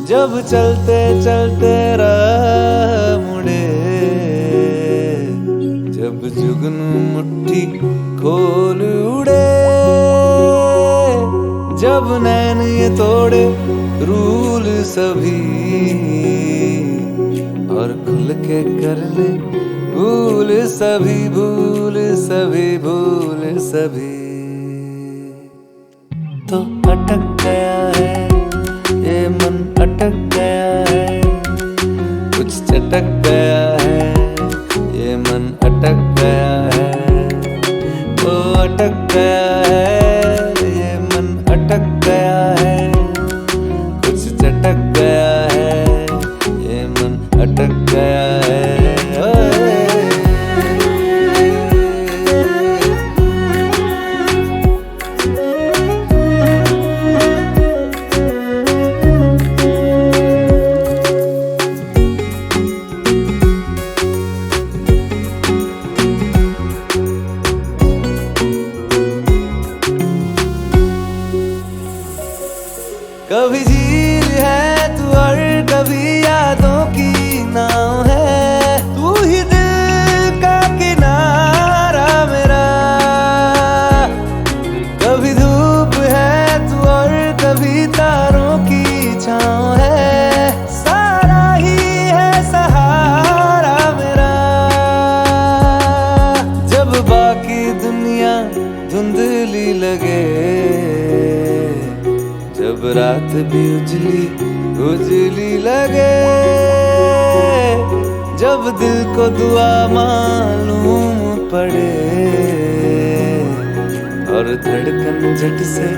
जब चलते चलते राह मुड़े, जब जुगनू मुट्ठी खोल उड़े, जब नैन ये तोड़े रूल सभी और खुल के कर ले भूल सभी, भूल सभी, भूल सभी। तो अटक गया है ये मन, अटक गया है, कुछ चटक गया है ये मन, अटक गया है। तो अटक गया है ये मन, अटक गया है, कुछ चटक गया है ये मन, अटक गया है। कभी झील है तू और कभी यादों की नाव है, तू ही दिल का किनारा मेरा। कभी धूप है तू और कभी तारों की छाँव है, सारा ही है सहारा मेरा। जब बाकी दुनिया धुंधली लगे, जब रात भी उजली उजली लगे, जब दिल को दुआ मालूम पड़े और धड़कन झट से